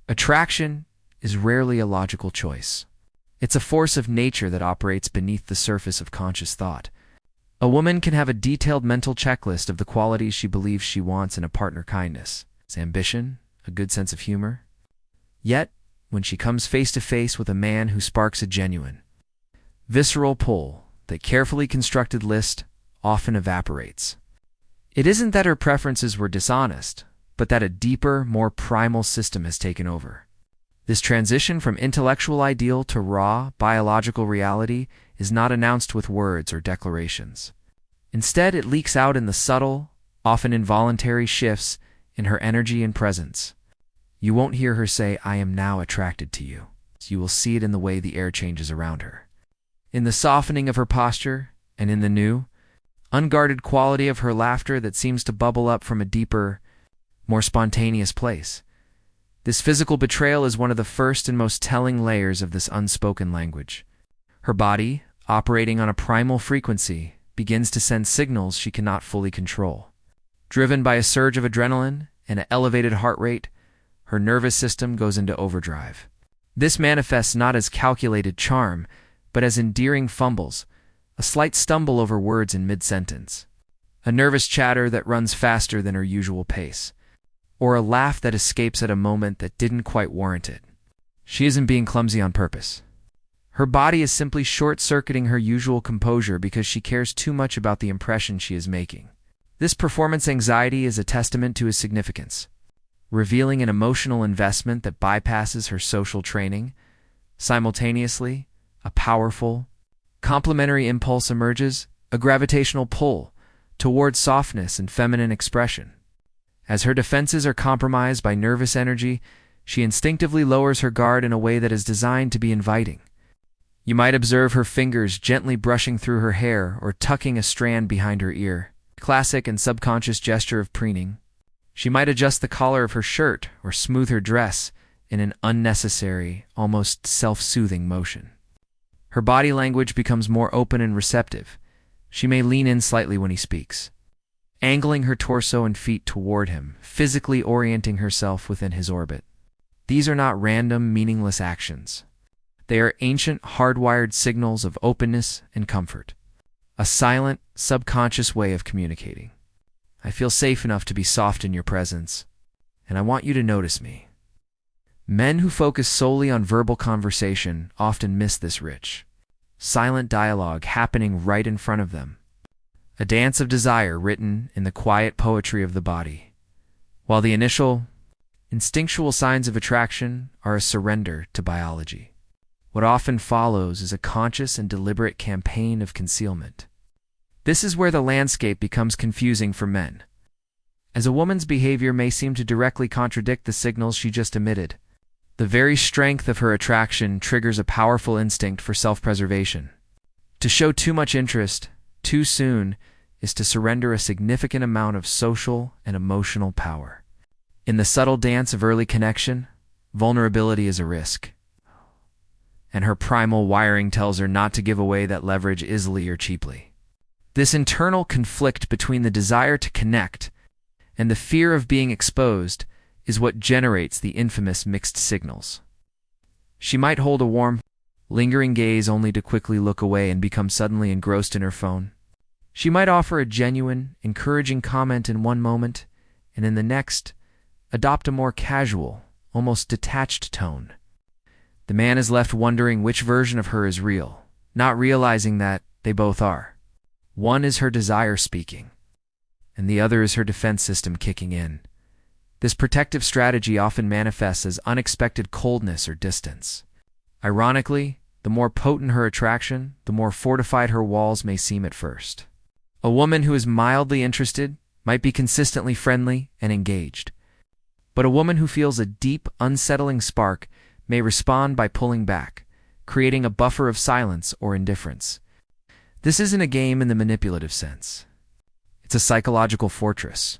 Attraction is rarely a logical choice. It's a force of nature that operates beneath the surface of conscious thought. A woman can have a detailed mental checklist of the qualities she believes she wants in a partner: kindness, ambition, a good sense of humor. Yet, when she comes face to face with a man who sparks a genuine, visceral pull, that carefully constructed list often evaporates. It isn't that her preferences were dishonest, but that a deeper, more primal system has taken over. This transition from intellectual ideal to raw, biological reality is not announced with words or declarations. Instead, it leaks out in the subtle, often involuntary shifts in her energy and presence. You won't hear her say, "I am now attracted to you." You will see it in the way the air changes around her, in the softening of her posture, and in the new, unguarded quality of her laughter that seems to bubble up from a deeper, more spontaneous place. This physical betrayal is one of the first and most telling layers of this unspoken language. Her body, operating on a primal frequency, begins to send signals she cannot fully control. Driven by a surge of adrenaline and an elevated heart rate, her nervous system goes into overdrive. This manifests not as calculated charm, but as endearing fumbles, a slight stumble over words in mid-sentence, a nervous chatter that runs faster than her usual pace, or a laugh that escapes at a moment that didn't quite warrant it. She isn't being clumsy on purpose. Her body is simply short-circuiting her usual composure because she cares too much about the impression she is making. This performance anxiety is a testament to his significance, revealing an emotional investment that bypasses her social training. Simultaneously, a powerful, complementary impulse emerges, a gravitational pull toward softness and feminine expression. As her defenses are compromised by nervous energy, she instinctively lowers her guard in a way that is designed to be inviting. You might observe her fingers gently brushing through her hair or tucking a strand behind her ear, classic and subconscious gesture of preening. She might adjust the collar of her shirt or smooth her dress in an unnecessary, almost self-soothing motion. Her body language becomes more open and receptive. She may lean in slightly when he speaks, angling her torso and feet toward him, physically orienting herself within his orbit. These are not random, meaningless actions. They are ancient, hardwired signals of openness and comfort, a silent, subconscious way of communicating. I feel safe enough to be soft in your presence, and I want you to notice me. Men who focus solely on verbal conversation often miss this rich, silent dialogue happening right in front of them, a dance of desire written in the quiet poetry of the body. While the initial, instinctual signs of attraction are a surrender to biology, what often follows is a conscious and deliberate campaign of concealment. This is where the landscape becomes confusing for men, as a woman's behavior may seem to directly contradict the signals she just emitted. The very strength of her attraction triggers a powerful instinct for self-preservation. To show too much interest too soon is to surrender a significant amount of social and emotional power. In the subtle dance of early connection, vulnerability is a risk, and her primal wiring tells her not to give away that leverage easily or cheaply. This internal conflict between the desire to connect and the fear of being exposed is what generates the infamous mixed signals. She might hold a warm, lingering gaze only to quickly look away and become suddenly engrossed in her phone. She might offer a genuine, encouraging comment in one moment, and in the next, adopt a more casual, almost detached tone. The man is left wondering which version of her is real, not realizing that they both are. One is her desire speaking, and the other is her defense system kicking in. This protective strategy often manifests as unexpected coldness or distance. Ironically, the more potent her attraction, the more fortified her walls may seem at first. A woman who is mildly interested might be consistently friendly and engaged, but a woman who feels a deep, unsettling spark may respond by pulling back, creating a buffer of silence or indifference. This isn't a game in the manipulative sense. It's a psychological fortress.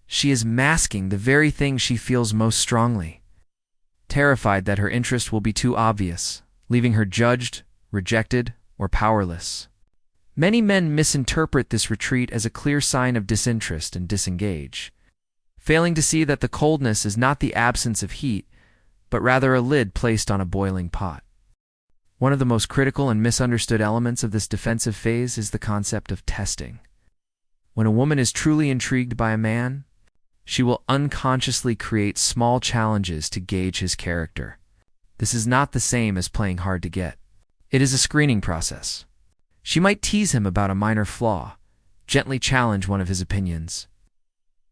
She is masking the very thing she feels most strongly, terrified that her interest will be too obvious, leaving her judged, rejected, or powerless. Many men misinterpret this retreat as a clear sign of disinterest and disengage, failing to see that the coldness is not the absence of heat, but rather a lid placed on a boiling pot. One of the most critical and misunderstood elements of this defensive phase is the concept of testing. When a woman is truly intrigued by a man, she will unconsciously create small challenges to gauge his character. This is not the same as playing hard to get. It is a screening process. She might tease him about a minor flaw, gently challenge one of his opinions,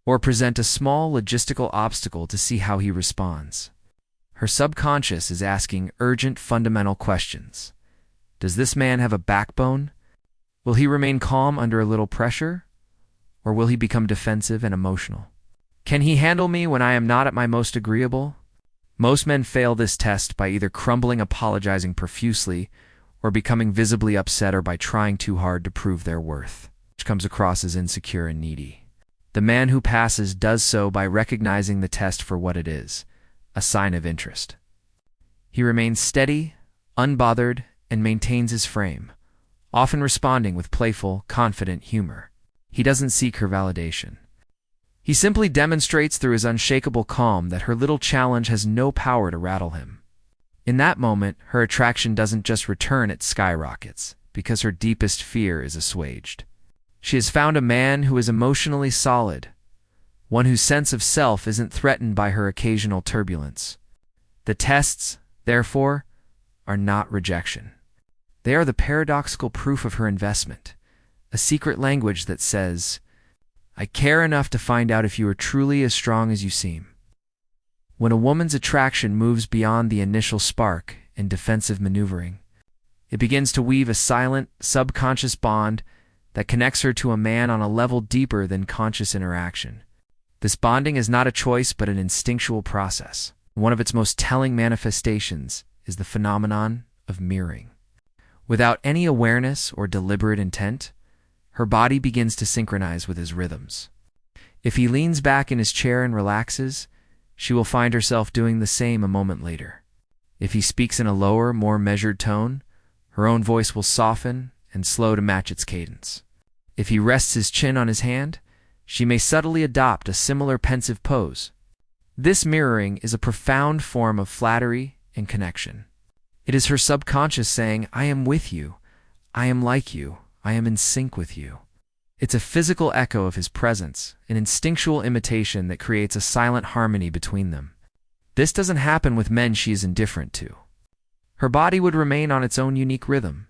or present a small logistical obstacle to see how he responds. Her subconscious is asking urgent, fundamental questions. Does this man have a backbone? Will he remain calm under a little pressure? Or will he become defensive and emotional? Can he handle me when I am not at my most agreeable? Most men fail this test by either crumbling, apologizing profusely, or becoming visibly upset, or by trying too hard to prove their worth, which comes across as insecure and needy. The man who passes does so by recognizing the test for what it is, a sign of interest. He remains steady, unbothered, and maintains his frame, often responding with playful, confident humor. He doesn't seek her validation. He simply demonstrates through his unshakable calm that her little challenge has no power to rattle him. In that moment, her attraction doesn't just return, it skyrockets, because her deepest fear is assuaged. She has found a man who is emotionally solid, one whose sense of self isn't threatened by her occasional turbulence. The tests, therefore, are not rejection. They are the paradoxical proof of her investment, a secret language that says, I care enough to find out if you are truly as strong as you seem. When a woman's attraction moves beyond the initial spark and defensive maneuvering, it begins to weave a silent, subconscious bond that connects her to a man on a level deeper than conscious interaction. This bonding is not a choice but an instinctual process. One of its most telling manifestations is the phenomenon of mirroring. Without any awareness or deliberate intent, her body begins to synchronize with his rhythms. If he leans back in his chair and relaxes, she will find herself doing the same a moment later. If he speaks in a lower, more measured tone, her own voice will soften and slow to match its cadence. If he rests his chin on his hand, she may subtly adopt a similar pensive pose. This mirroring is a profound form of flattery and connection. It is her subconscious saying, I am with you, I am like you, I am in sync with you. It's a physical echo of his presence, an instinctual imitation that creates a silent harmony between them. This doesn't happen with men she is indifferent to. Her body would remain on its own unique rhythm.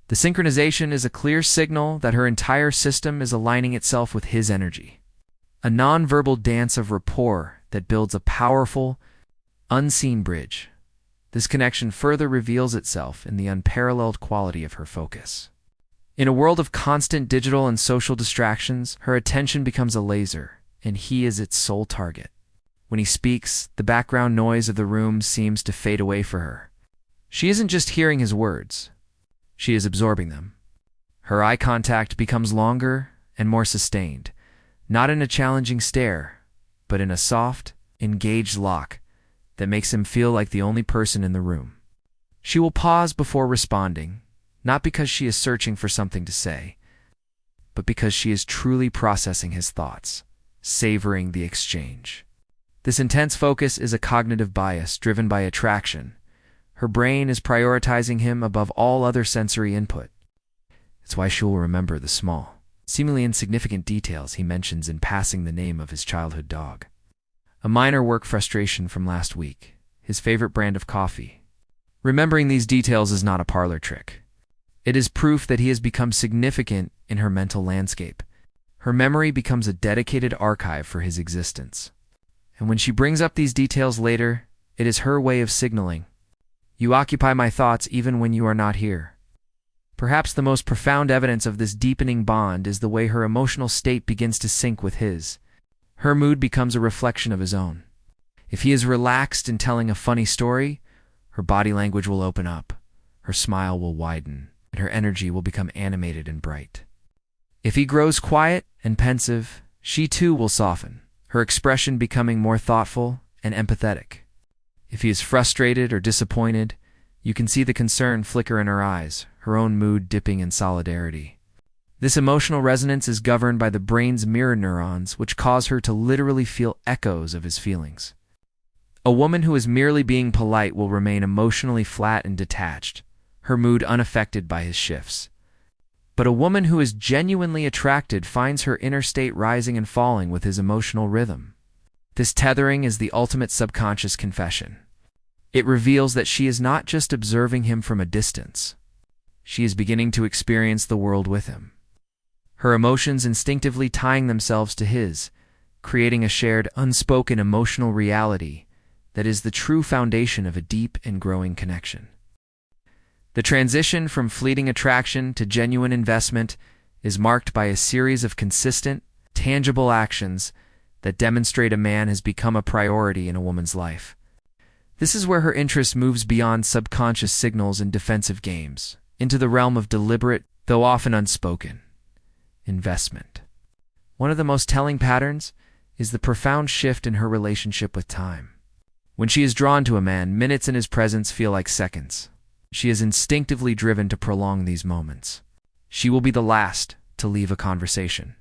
The synchronization is a clear signal that her entire system is aligning itself with his energy. A nonverbal dance of rapport that builds a powerful, unseen bridge. This connection further reveals itself in the unparalleled quality of her focus. In a world of constant digital and social distractions, her attention becomes a laser, and he is its sole target. When he speaks, the background noise of the room seems to fade away for her. She isn't just hearing his words. She is absorbing them. Her eye contact becomes longer and more sustained, not in a challenging stare, but in a soft, engaged lock that makes him feel like the only person in the room. She will pause before responding, not because she is searching for something to say, but because she is truly processing his thoughts, savoring the exchange. This intense focus is a cognitive bias driven by attraction. Her brain is prioritizing him above all other sensory input. It's why she will remember the small, seemingly insignificant details he mentions in passing the name of his childhood dog. A minor work frustration from last week, his favorite brand of coffee. Remembering these details is not a parlor trick. It is proof that he has become significant in her mental landscape. Her memory becomes a dedicated archive for his existence. And when she brings up these details later, it is her way of signaling, you occupy my thoughts even when you are not here. Perhaps the most profound evidence of this deepening bond is the way her emotional state begins to sync with his. Her mood becomes a reflection of his own. If he is relaxed in telling a funny story, her body language will open up, her smile will widen, and her energy will become animated and bright. If he grows quiet and pensive, she too will soften, her expression becoming more thoughtful and empathetic. If he is frustrated or disappointed, you can see the concern flicker in her eyes, her own mood dipping in solidarity. This emotional resonance is governed by the brain's mirror neurons, which cause her to literally feel echoes of his feelings. A woman who is merely being polite will remain emotionally flat and detached, her mood unaffected by his shifts. But a woman who is genuinely attracted finds her inner state rising and falling with his emotional rhythm. This tethering is the ultimate subconscious confession. It reveals that she is not just observing him from a distance. She is beginning to experience the world with him. Her emotions instinctively tying themselves to his, creating a shared, unspoken emotional reality that is the true foundation of a deep and growing connection. The transition from fleeting attraction to genuine investment is marked by a series of consistent, tangible actions that demonstrate a man has become a priority in a woman's life. This is where her interest moves beyond subconscious signals and defensive games, into the realm of deliberate, though often unspoken, investment. One of the most telling patterns is the profound shift in her relationship with time. When she is drawn to a man, minutes in his presence feel like seconds. She is instinctively driven to prolong these moments. She will be the last to leave a conversation,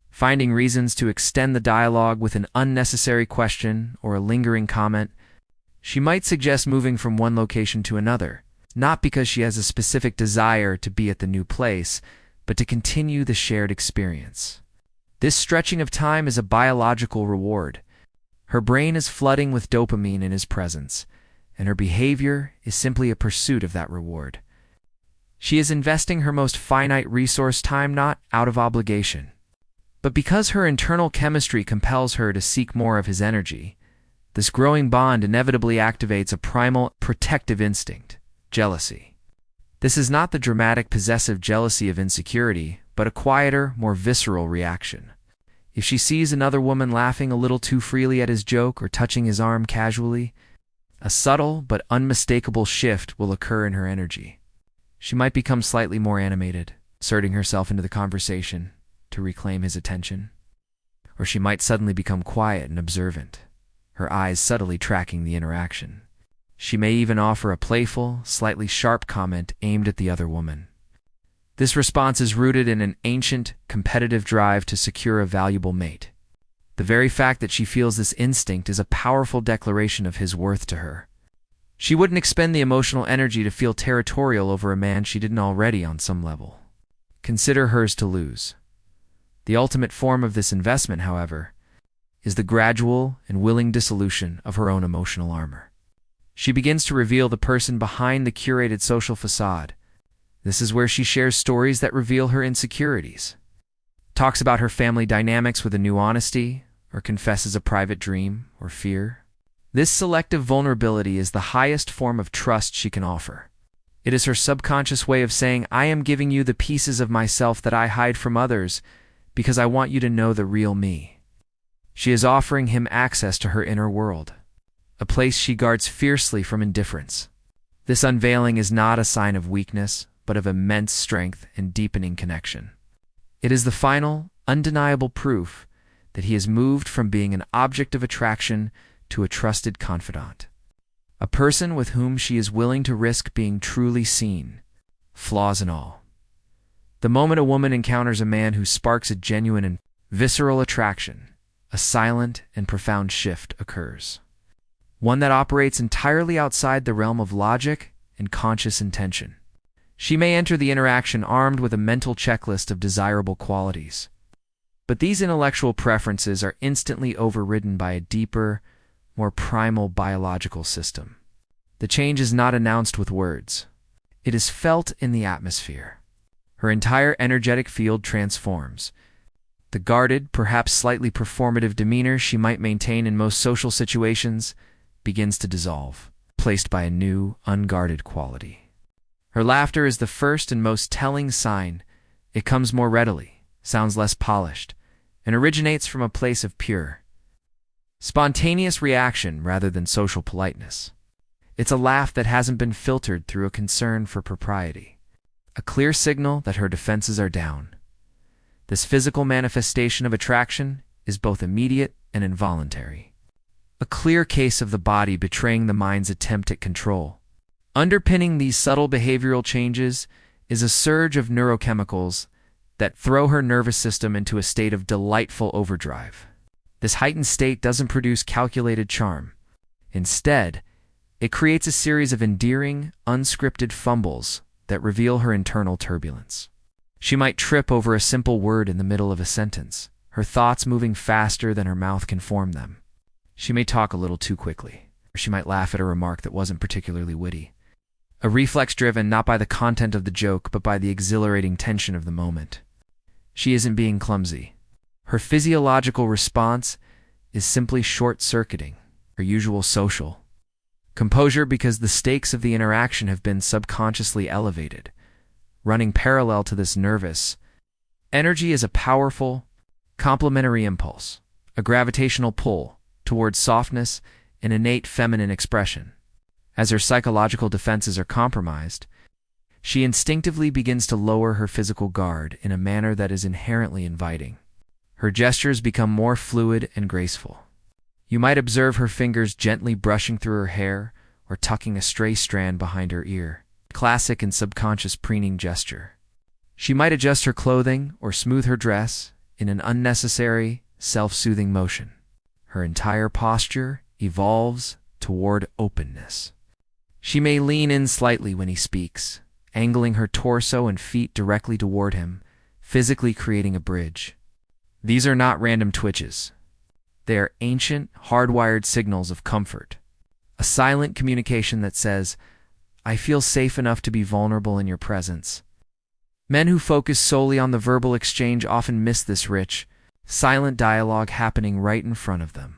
finding reasons to extend the dialogue with an unnecessary question or a lingering comment. She might suggest moving from one location to another, not because she has a specific desire to be at the new place, but to continue the shared experience. This stretching of time is a biological reward. Her brain is flooding with dopamine in his presence, and her behavior is simply a pursuit of that reward. She is investing her most finite resource time not out of obligation, but because her internal chemistry compels her to seek more of his energy. This growing bond inevitably activates a primal, protective instinct, jealousy. This is not the dramatic, possessive jealousy of insecurity, but a quieter, more visceral reaction. If she sees another woman laughing a little too freely at his joke or touching his arm casually, a subtle but unmistakable shift will occur in her energy. She might become slightly more animated, inserting herself into the conversation to reclaim his attention. Or she might suddenly become quiet and observant, her eyes subtly tracking the interaction. She may even offer a playful, slightly sharp comment aimed at the other woman. This response is rooted in an ancient, competitive drive to secure a valuable mate. The very fact that she feels this instinct is a powerful declaration of his worth to her. She wouldn't expend the emotional energy to feel territorial over a man she didn't already on some level. Consider hers to lose. The ultimate form of this investment, however, is the gradual and willing dissolution of her own emotional armor. She begins to reveal the person behind the curated social facade. This is where she shares stories that reveal her insecurities, talks about her family dynamics with a new honesty, or confesses a private dream or fear. This selective vulnerability is the highest form of trust she can offer. It is her subconscious way of saying, I am giving you the pieces of myself that I hide from others because I want you to know the real me. She is offering him access to her inner world, a place she guards fiercely from indifference. This unveiling is not a sign of weakness, but of immense strength and deepening connection. It is the final, undeniable proof that he has moved from being an object of attraction to a trusted confidant, a person with whom she is willing to risk being truly seen, flaws and all. The moment a woman encounters a man who sparks a genuine and visceral attraction, a silent and profound shift occurs, one that operates entirely outside the realm of logic and conscious intention. She may enter the interaction armed with a mental checklist of desirable qualities, but these intellectual preferences are instantly overridden by a deeper, more primal biological system. The change is not announced with words. It is felt in the atmosphere. Her entire energetic field transforms. The guarded, perhaps slightly performative demeanor she might maintain in most social situations begins to dissolve, replaced by a new, unguarded quality. Her laughter is the first and most telling sign. It comes more readily, sounds less polished, and originates from a place of pure, spontaneous reaction rather than social politeness. It's a laugh that hasn't been filtered through a concern for propriety, a clear signal that her defenses are down. This physical manifestation of attraction is both immediate and involuntary, a clear case of the body betraying the mind's attempt at control. Underpinning these subtle behavioral changes is a surge of neurochemicals that throw her nervous system into a state of delightful overdrive. This heightened state doesn't produce calculated charm. Instead, it creates a series of endearing, unscripted fumbles that reveal her internal turbulence. She might trip over a simple word in the middle of a sentence, her thoughts moving faster than her mouth can form them. She may talk a little too quickly, or she might laugh at a remark that wasn't particularly witty. A reflex driven not by the content of the joke, but by the exhilarating tension of the moment. She isn't being clumsy. Her physiological response is simply short-circuiting her usual social composure because the stakes of the interaction have been subconsciously elevated. Running parallel to this nervous energy is a powerful, complementary impulse, a gravitational pull towards softness and innate feminine expression. As her psychological defenses are compromised, she instinctively begins to lower her physical guard in a manner that is inherently inviting. Her gestures become more fluid and graceful. You might observe her fingers gently brushing through her hair or tucking a stray strand behind her ear, classic and subconscious preening gesture. She might adjust her clothing or smooth her dress in an unnecessary, self-soothing motion. Her entire posture evolves toward openness. She may lean in slightly when he speaks, angling her torso and feet directly toward him, physically creating a bridge. These are not random twitches. They are ancient, hardwired signals of comfort. A silent communication that says, "I feel safe enough to be vulnerable in your presence." Men who focus solely on the verbal exchange often miss this rich, silent dialogue happening right in front of them.